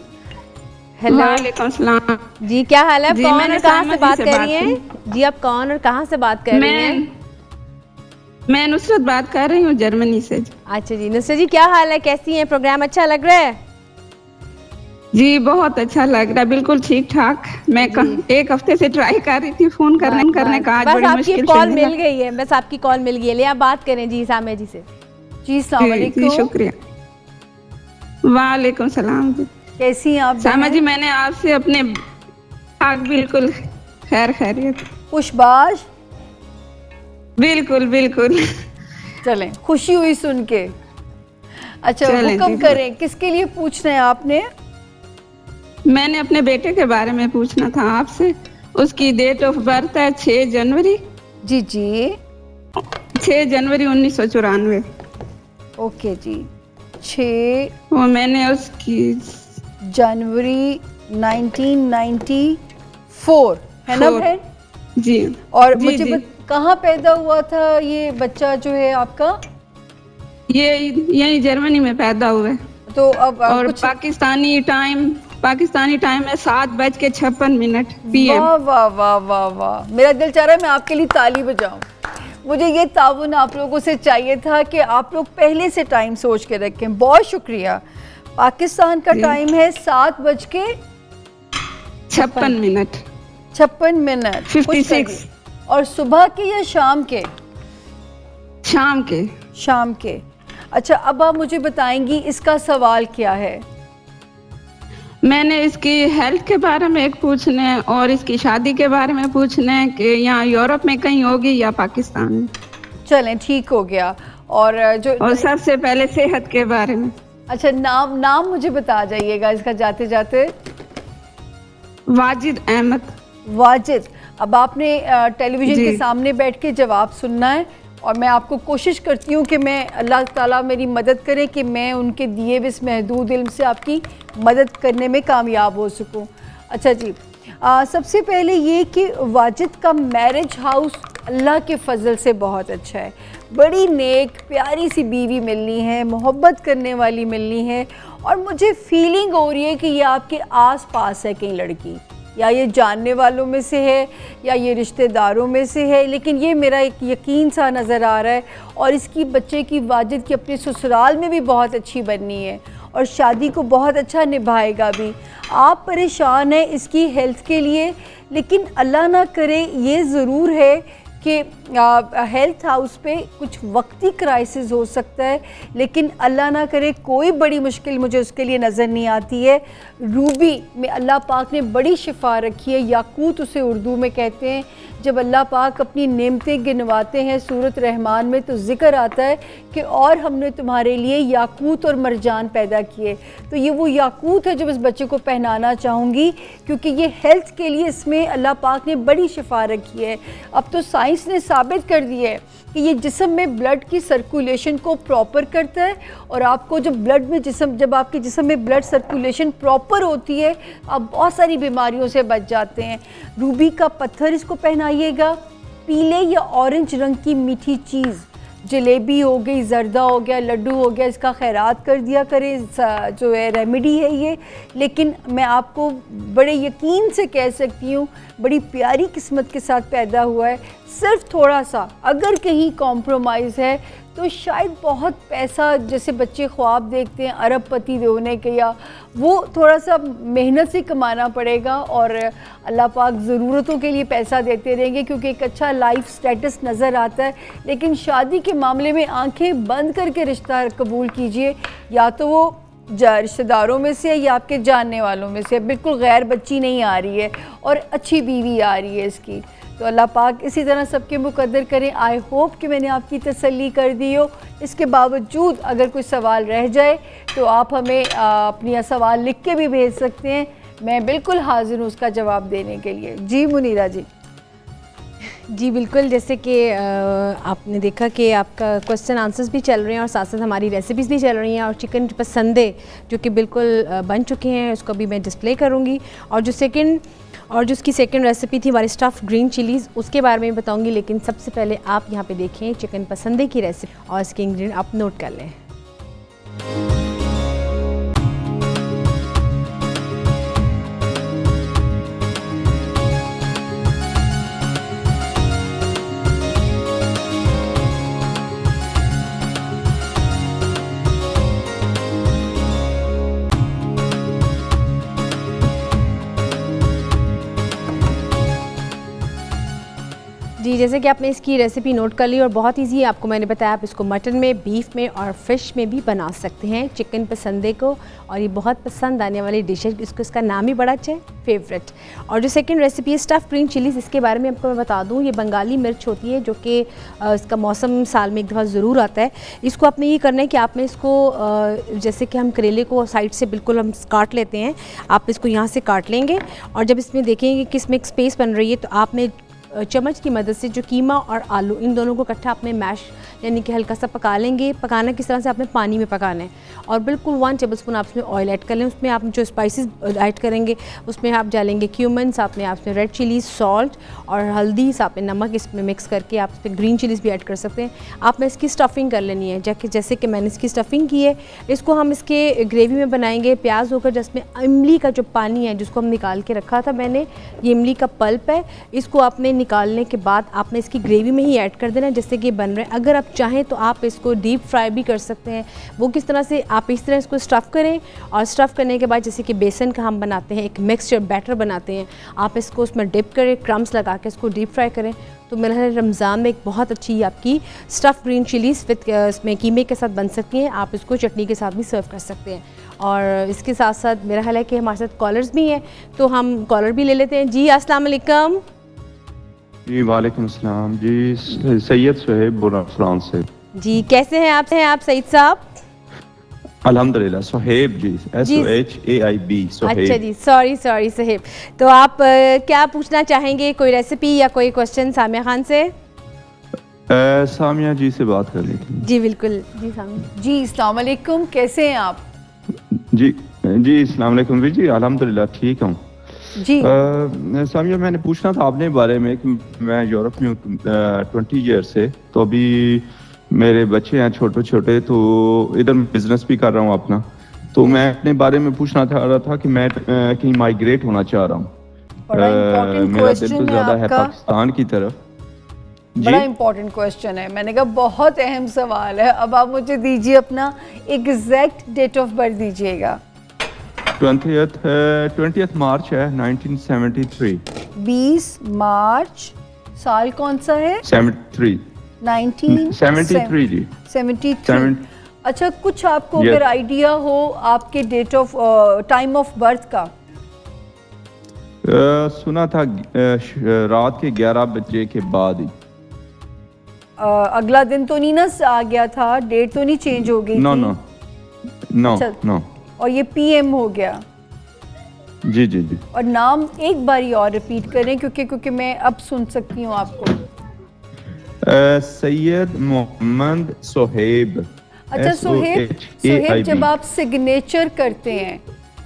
हेलो वालेकुम सलाम जी, क्या हाल है? आप जी, कौन मैंने और कहाँ से सामा बात जी से कर बात रही हैं? जी आप कौन और कहाँ से बात कर रही हैं? मैं नुसरत बात कर रही हूँ जर्मनी से। अच्छा जी नुसरत जी, क्या हाल है? कैसी हैं? प्रोग्राम अच्छा लग रहा है? जी बहुत अच्छा लग रहा है, बिल्कुल ठीक ठाक। मैं एक हफ्ते से ट्राई कर रही थी फोन करने का, आज बड़ी मुश्किल से बस आपकी कॉल मिल गई है। बस आपकी कॉल मिल गई है। ले आप बात करें जी सामा जी से। जी अस्सलाम वालेकुम। शुक्रिया। वालेकुम सलाम जी। कैसी हैं आप? सामा जी मैंने आपसे अपने बिल्कुल खैरियत खुशबाश। बिल्कुल बिल्कुल। चलें, खुशी हुई सुन के। अच्छा हुक्म करें, किसके लिए पूछना है आपने? मैंने अपने बेटे के बारे में पूछना था आपसे। उसकी डेट ऑफ बर्थ है 6 जनवरी। जी जी 6 जनवरी 1994। ओके जी 6 वो मैंने उसकी जनवरी 1994 है ना बहन? जी। और जी, मुझे कहाँ पैदा हुआ था ये बच्चा जो है आपका? ये यही जर्मनी में पैदा हुए। तो अब और कुछ पाकिस्तानी टाइम है 7:56 PM। वाह वाह वाह वाह वाह, मेरा दिल चाह रहा है मैं आपके लिए ताली बजाऊं। मुझे ये ताउन आप लोगों से चाहिए था कि आप लोग पहले से टाइम सोच के रखें। बहुत शुक्रिया। पाकिस्तान का टाइम है 7:56 56। और सुबह के या शाम के? शाम के। अच्छा अब आप मुझे बताएंगी इसका सवाल क्या है? मैंने इसकी हेल्थ के बारे में एक पूछने और इसकी शादी के बारे में पूछने कि यहाँ यूरोप में कहीं होगी या पाकिस्तान में। चलें ठीक हो गया। और सबसे पहले सेहत के बारे में। अच्छा नाम मुझे बता जाइएगा इसका जाते जाते। वाजिद अहमद। वाजिद, अब आपने टेलीविजन के सामने बैठ के जवाब सुनना है और मैं आपको कोशिश करती हूँ कि मैं अल्लाह ताला मेरी मदद करे कि मैं उनके दिए हुए इस महदूद इल्म से आपकी मदद करने में कामयाब हो सकूँ। अच्छा जी, सबसे पहले ये कि वाजिद का मैरिज हाउस अल्लाह के फजल से बहुत अच्छा है। बड़ी नेक प्यारी सी बीवी मिलनी है, मोहब्बत करने वाली मिलनी है। और मुझे फीलिंग हो रही है कि ये आपके आस पास है कहीं लड़की, या ये जानने वालों में से है या ये रिश्तेदारों में से है, लेकिन ये मेरा एक यकीन सा नज़र आ रहा है। और इसकी बच्चे की वाजिद की अपने ससुराल में भी बहुत अच्छी बननी है और शादी को बहुत अच्छा निभाएगा भी। आप परेशान हैं इसकी हेल्थ के लिए, लेकिन अल्लाह ना करे ये ज़रूर है कि हेल्थ हाउस पे कुछ वक्ती क्राइसिस हो सकता है, लेकिन अल्लाह ना करे कोई बड़ी मुश्किल मुझे उसके लिए नज़र नहीं आती है। रूबी में अल्लाह पाक ने बड़ी शिफा रखी है, याकूत उसे उर्दू में कहते हैं। जब अल्लाह पाक अपनी नेमतें गिनवाते हैं सूरत रहमान में तो ज़िक्र आता है कि और हमने तुम्हारे लिए याकूत और मरजान पैदा किए। तो ये वो याकूत है जो इस बच्चे को पहनाना चाहूँगी, क्योंकि ये हेल्थ के लिए इसमें अल्लाह पाक ने बड़ी शिफा रखी है। अब तो साइंस ने साबित कर दिया है कि ये जिस्म में ब्लड की सर्कुलेशन को प्रॉपर करता है। और आपको जब आपके जिस्म में ब्लड सर्कुलेशन प्रॉपर होती है, आप बहुत सारी बीमारियों से बच जाते हैं। रूबी का पत्थर इसको पहनाइएगा। पीले या ऑरेंज रंग की मीठी चीज़, जलेबी हो गई, जर्दा हो गया, लड्डू हो गया, इसका खैरात कर दिया करें। जो है रेमेडी है ये, लेकिन मैं आपको बड़े यकीन से कह सकती हूँ बड़ी प्यारी किस्मत के साथ पैदा हुआ है। सिर्फ थोड़ा सा अगर कहीं कॉम्प्रोमाइज़ है तो शायद बहुत पैसा, जैसे बच्चे ख्वाब देखते हैं अरबपति होने के, या वो थोड़ा सा मेहनत से कमाना पड़ेगा। और अल्लाह पाक ज़रूरतों के लिए पैसा देते रहेंगे, क्योंकि एक अच्छा लाइफ स्टेटस नज़र आता है। लेकिन शादी के मामले में आंखें बंद करके रिश्ता कबूल कीजिए, या तो वो रिश्तेदारों में से या आपके जानने वालों में से। बिल्कुल गैर बच्ची नहीं आ रही है और अच्छी बीवी आ रही है इसकी। तो अल्लाह पाक इसी तरह सबके मुकद्दर करें। आई होप कि मैंने आपकी तसल्ली कर दी हो। इसके बावजूद अगर कोई सवाल रह जाए तो आप हमें अपनी सवाल लिख के भी भेज सकते हैं। मैं बिल्कुल हाजिर हूँ उसका जवाब देने के लिए। जी मुनीरा जी। जी बिल्कुल, जैसे कि आपने देखा कि आपका क्वेश्चन आंसर्स भी चल रहे हैं और साथ साथ हमारी रेसिपीज़ भी चल रही हैं, और चिकन पसंदे जो कि बिल्कुल बन चुके हैं उसको भी मैं डिस्प्ले करूँगी। और जो उसकी सेकंड रेसिपी थी हमारी स्टफ़ ग्रीन चिलीज़, उसके बारे में बताऊँगी। लेकिन सबसे पहले आप यहाँ पे देखें चिकन पसंदे की रेसिपी और इसके इंग्रेडिएंट आप नोट कर लें। जी, जैसे कि आपने इसकी रेसिपी नोट कर ली और बहुत ईजी है, आपको मैंने बताया आप इसको मटन में, बीफ में और फ़िश में भी बना सकते हैं चिकन पसंदे को, और ये बहुत पसंद आने वाली डिश है। इसका नाम ही बड़ा अच्छा है, फेवरेट। और जो सेकंड रेसिपी है स्टफ़ ग्रीन चिलीज़, इसके बारे में आपको मैं बता दूं, ये बंगाली मिर्च होती है जो कि इसका मौसम साल में एक दफ़ा ज़रूर आता है। इसको आपने ये करना है कि आपने इसको जैसे कि हम करेले को साइड से बिल्कुल हम काट लेते हैं, आप इसको यहाँ से काट लेंगे और जब इसमें देखेंगे कि इसमें एक स्पेस बन रही है तो आपने चम्मच की मदद से जो कीमा और आलू इन दोनों को इकट्ठा आपने मैश यानी कि हल्का सा पका लेंगे। पकाना किस तरह से, आपने पानी में पकाना है और बिल्कुल 1 टेबलस्पून आप उसमें ऑयल ऐड कर लें। उसमें आप जो स्पाइसेस ऐड करेंगे उसमें आप डालेंगे क्यूमन, साथ में आप उसमें रेड चिली, सॉल्ट और हल्दी, साथ में नमक इसमें मिक्स करके आप इसमें ग्रीन चिलीज़ भी ऐड कर सकते हैं। आपने इसकी स्टफ़िंग कर लेनी है जैसे कि मैंने इसकी स्टफ़िंग की है। इसको हम इसके ग्रेवी में बनाएंगे प्याज होकर, जिसमें इमली का जो पानी है जिसको हम निकाल के रखा था मैंने, ये इमली का पल्प है, इसको आपने निकालने के बाद आपने इसकी ग्रेवी में ही ऐड कर देना जैसे कि बन रहे हैं। अगर आप चाहें तो आप इसको डीप फ्राई भी कर सकते हैं। वो किस तरह से, आप इस तरह इसको स्टफ़ करें और स्टफ़ करने के बाद जैसे कि बेसन का हम बनाते हैं एक मिक्सचर बैटर बनाते हैं, आप इसको उसमें डिप करें, क्रम्स लगा के इसको डीप फ्राई करें। तो मेरा ख्याल रमज़ान में एक बहुत अच्छी आपकी स्टफ़ ग्रीन चिलीज़ विद इसमें कीमे के साथ बन सकती हैं। आप इसको चटनी के साथ भी सर्व कर सकते हैं। और इसके साथ साथ मेरा ख्याल है कि हमारे साथ कॉलर्स भी हैं, तो हम कॉलर भी ले लेते हैं। जी अस्सलाम वालेकुम। जी वालेकुम अस्सलाम। जी सैयद सुहेब बोल रहा हूँ फ्रांस से। जी कैसे हैं आप सईद साहब? अल्हम्दुलिल्लाह। सुहेब जी, SOHAIB सुहेब। अच्छा जी, सॉरी सुहेब। तो आप क्या पूछना चाहेंगे, कोई रेसिपी या कोई क्वेश्चन सामिया खान से? सामिया जी से बात कर लेते हैं। जी बिल्कुल। जी सामिया जी अस्सलाम वालेकुम, कैसे हैं आप? जी अस्सलाम वालेकुम भी जी, अल्हम्दुलिल्लाह ठीक हूँ जी। सामिया मैंने पूछना था अपने बारे में कि मैं यूरोप में हूँ 20 ईयर से, तो अभी मेरे बच्चे हैं छोटे छोटे, तो इधर बिजनेस भी कर रहा हूँ अपना। तो मैं अपने बारे में पूछना चाह रहा था कि मैं कहीं माइग्रेट होना चाह रहा हूँ। मेरा दिल तो ज़्यादा है पाकिस्तान की तरफ। बड़ा इम्पोर्टेंट क्वेश्चन है, मैंने कहा बहुत अहम सवाल है। अब आप मुझे दीजिए अपना एग्जैक्ट डेट ऑफ बर्थ दीजिएगा। 20th मार्च है 1973। 20 मार्च। साल कौन सा है? 73 जी। 73। अच्छा, कुछ आपको अगर आइडिया हो आपके date of time of birth का? सुना था रात के 11 बजे के बाद ही। अगला दिन तो नहीं ना आ गया था? डेट तो नहीं चेंज हो गई? नो। और ये PM हो गया? जी। और नाम एक बारी और रिपीट करें क्योंकि मैं अब सुन सकती हूँ आपको। सैयद मोहम्मद सुहेब। अच्छा सुहेब, जब आप सिग्नेचर करते हैं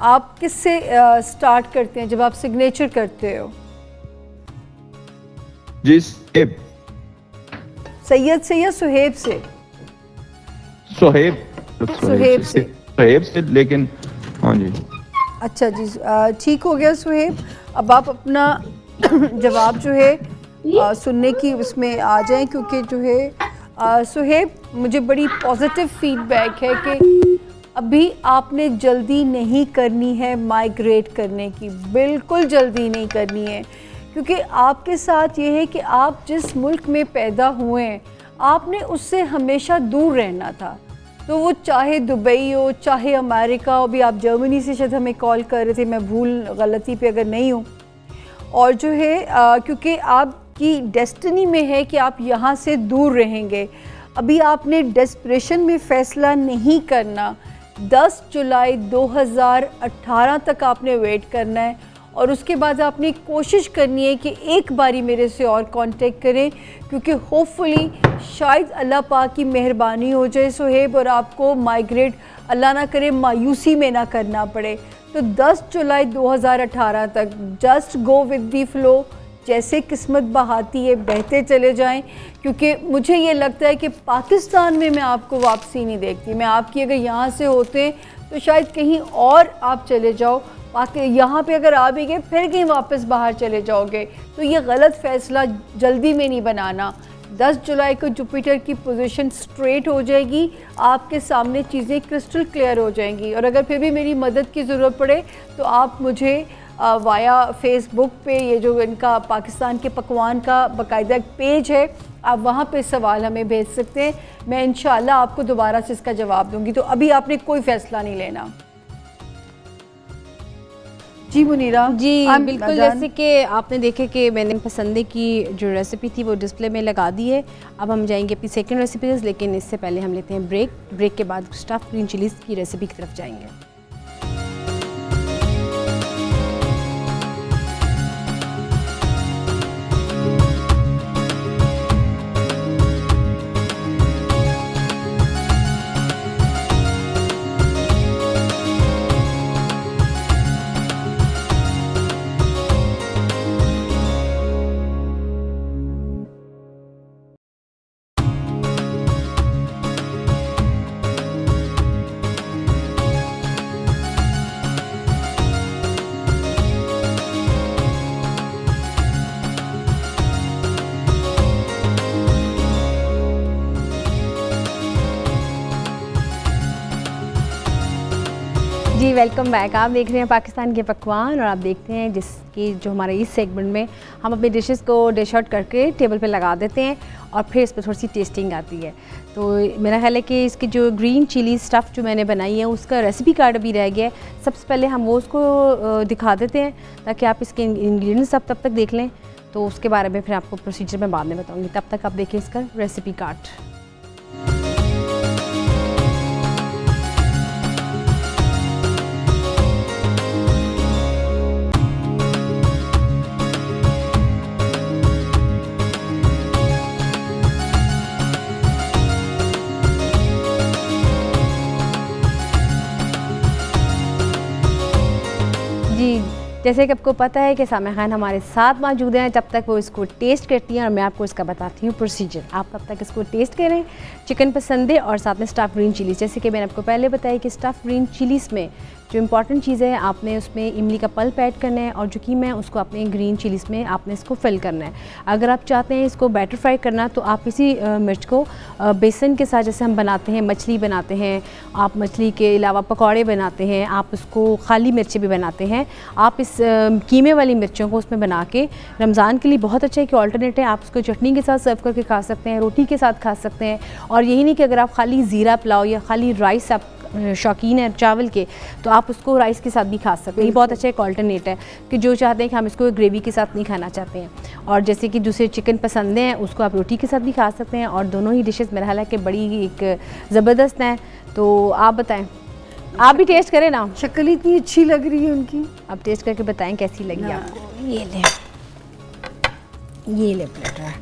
आप किससे स्टार्ट करते हैं जब आप सिग्नेचर करते हो? जी सैयद से या सुहेब से? सुहेब से, लेकिन हाँ जी। अच्छा जी, ठीक हो गया सुहेब। अब आप अपना जवाब जो है सुनने की उसमें आ जाएं, क्योंकि जो है सुहेब मुझे बड़ी पॉजिटिव फीडबैक है कि अभी आपने जल्दी नहीं करनी है माइग्रेट करने की, बिल्कुल जल्दी नहीं करनी है। क्योंकि आपके साथ ये है कि आप जिस मुल्क में पैदा हुए हैं आपने उससे हमेशा दूर रहना था, तो वो चाहे दुबई हो चाहे अमेरिका हो। भी आप जर्मनी से शायद हमें कॉल कर रहे थे, मैं गलती पे अगर नहीं हूँ। और जो है क्योंकि आपकी डेस्टिनी में है कि आप यहाँ से दूर रहेंगे। अभी आपने डेस्परेशन में फ़ैसला नहीं करना, 10 जुलाई 2018 तक आपने वेट करना है। और उसके बाद आपने कोशिश करनी है कि एक बारी मेरे से और कांटेक्ट करें, क्योंकि होपफुली शायद अल्लाह पाक की मेहरबानी हो जाए सुहेब और आपको माइग्रेट अल्लाह ना करे मायूसी में ना करना पड़े। तो 10 जुलाई 2018 तक just go with the flow, जैसे किस्मत बहाती है बहते चले जाएं, क्योंकि मुझे ये लगता है कि पाकिस्तान में मैं आपको वापसी नहीं देखती। मैं आपकी अगर यहाँ से होते तो शायद कहीं और आप चले जाओ, यहाँ पे अगर आ भी गए फिर कहीं वापस बाहर चले जाओगे, तो ये गलत फ़ैसला जल्दी में नहीं बनाना। 10 जुलाई को जुपिटर की पोजीशन स्ट्रेट हो जाएगी, आपके सामने चीज़ें क्रिस्टल क्लियर हो जाएंगी। और अगर फिर भी मेरी मदद की ज़रूरत पड़े तो आप मुझे वाया फेसबुक पे, ये जो इनका पाकिस्तान के पकवान का बाकायदा एक पेज है, आप वहाँ पे सवाल हमें भेज सकते हैं। मैं इंशाल्लाह आपको दोबारा से इसका जवाब दूंगी। तो अभी आपने कोई फ़ैसला नहीं लेना। जी मुनीरा जी बिल्कुल, जैसे कि आपने देखे कि मैंने पसंदे की जो रेसिपी थी वो डिस्प्ले में लगा दी है। अब हम जाएंगे अपनी सेकंड रेसिपीज़, लेकिन इससे पहले हम लेते हैं ब्रेक के बाद स्टफ़ ग्रीन चिलीज़ की रेसिपी की तरफ जाएंगे। जी वेलकम बैक। आप देख रहे हैं पाकिस्तान के पकवान और आप देखते हैं जिसकी जो हमारे इस सेगमेंट में हम अपनी डिशेस को डिश आउट करके टेबल पे लगा देते हैं और फिर इस पर थोड़ी सी टेस्टिंग आती है। तो मेरा ख्याल है कि इसकी जो ग्रीन चिली स्टफ़ जो मैंने बनाई है उसका रेसिपी कार्ड भी रह गया है। सबसे पहले हम वो उसको दिखा देते हैं ताकि आप इसके इंग्रेडिएंट्स तब तक देख लें, तो उसके बारे में फिर आपको प्रोसीजर में बाद में बताऊँगी। तब तक आप देखिए इसका रेसिपी कार्ड। जी जैसे कि आपको पता है कि सामिया खान हमारे साथ मौजूद हैं। जब तक वो इसको टेस्ट करती हैं और मैं आपको इसका बताती हूँ प्रोसीजर, आप तब तक इसको टेस्ट करें। चिकन पसंद है और साथ में स्टफ़ ग्रीन चिलीज़। जैसे कि मैंने आपको पहले बताया कि स्टफ़ ग्रीन चिलीज़ में जो इंपॉर्टेंट चीज़ है, आपने उसमें इमली का पल्प ऐड करना है और जो कीमा है उसको आपने ग्रीन चिलीज़ में आपने इसको फिल करना है। अगर आप चाहते हैं इसको बैटर फ्राई करना तो आप इसी मिर्च को बेसन के साथ, जैसे हम बनाते हैं मछली बनाते हैं, आप मछली के अलावा पकौड़े बनाते हैं, आप उसको खाली मिर्चें भी बनाते हैं, आप इस कीमे वाली मिर्चों को उसमें बना के रमज़ान के लिए बहुत अच्छा एक ऑल्टरनेट है। आप उसको चटनी के साथ सर्व करके खा सकते हैं, रोटी के साथ खा सकते हैं। और यही नहीं कि अगर आप खाली ज़ीरा पुलाव या खाली राइस आप शौकीन है चावल के, तो आप उसको राइस के साथ भी खा सकते हैं। ये बहुत अच्छा एक ऑल्टरनेट है कि जो चाहते हैं कि हम इसको ग्रेवी के साथ नहीं खाना चाहते हैं। और जैसे कि दूसरे चिकन पसंद हैं उसको आप रोटी के साथ भी खा सकते हैं। और दोनों ही डिशेस मेरा ख्याल है कि बड़ी एक ज़बरदस्त हैं। तो आप बताएं, आप भी टेस्ट करें ना। शक्ल इतनी अच्छी लग रही है उनकी, आप टेस्ट करके बताएं कैसी लगी आपको। ये ले प्लेटर,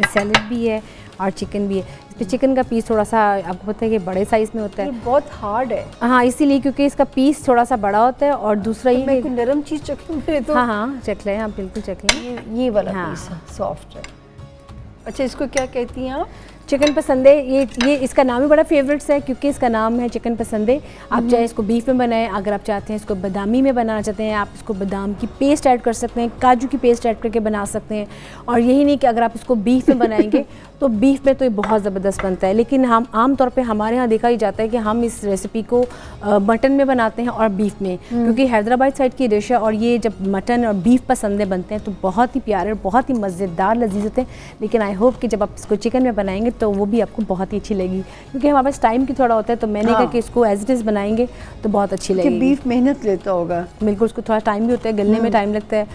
सैलेड भी है और चिकन भी है। इस पर चिकन का पीस थोड़ा सा आपको पता है कि बड़े साइज़ में होता है, ये बहुत हार्ड है। हाँ, इसीलिए क्योंकि इसका पीस थोड़ा सा बड़ा होता है। और दूसरा ये मैं कोई नरम चीज़ चख लूँ मेरे तो। हाँ चख लें, आप बिल्कुल चख लें। ये वाला हाँ। पीस सॉफ्ट है। अच्छा, इसको क्या कहती हैं आप? चिकन पसंदे। ये इसका नाम ही बड़ा फेवरेट्स है क्योंकि इसका नाम है चिकन पसंदे। आप चाहे इसको बीफ में बनाएं, अगर आप चाहते हैं इसको बादामी में बनाना चाहते हैं आप इसको बादाम की पेस्ट ऐड कर सकते हैं, काजू की पेस्ट ऐड करके बना सकते हैं। और यही नहीं कि अगर आप इसको बीफ में बनाएंगे तो बीफ में तो ये बहुत ज़बरदस्त बनता है। लेकिन हम आम तौर पे हमारे यहाँ देखा ही जाता है कि हम इस रेसिपी को मटन में बनाते हैं और बीफ में, क्योंकि हैदराबाद साइड की डिश है। और ये जब मटन और बीफ पसंदे बनते हैं तो बहुत ही प्यारे और बहुत ही मज़ेदार लजीज होते हैं। लेकिन आई होप कि जब आप इसको चिकन में बनाएंगे तो वो भी आपको बहुत ही अच्छी लगेगी, क्योंकि हमारे पास टाइम की थोड़ा होता है। तो मैंने कहा कि इसको एज इट इज़ बनाएंगे तो बहुत अच्छी लगेगी। बीफ मेहनत लेता होगा, बिल्कुल, उसको थोड़ा टाइम भी होता है, गलने में टाइम लगता है।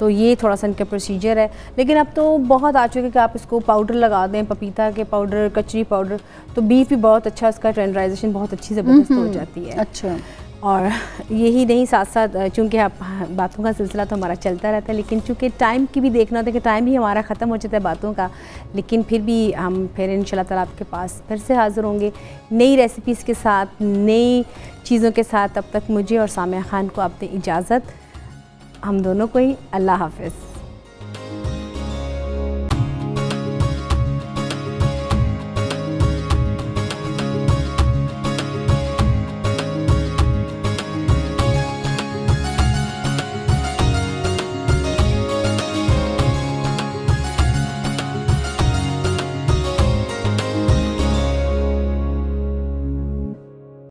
तो ये थोड़ा सा इनका प्रोसीजर है। लेकिन अब तो बहुत आ चुके कि आप इसको पाउडर लगा दें, पपीता के पाउडर, कचरी पाउडर, तो बीफ भी बहुत अच्छा, इसका टेंडराइजेशन बहुत अच्छी ज़बरदस्त हो जाती है। अच्छा, और यही नहीं, साथ साथ चूँकि आप बातों का सिलसिला तो हमारा चलता रहता है, लेकिन चूँकि टाइम की भी देखना होता है कि टाइम ही हमारा ख़त्म हो जाता है बातों का, लेकिन फिर भी हम फिर इंशाल्लाह ताला आपके पास फिर से हाज़िर होंगे नई रेसिपीज़ के साथ, नई चीज़ों के साथ। तब तक मुझे और सामिया खान को आपने इजाज़त, हम दोनों को ही। अल्लाह हाफ़िज़।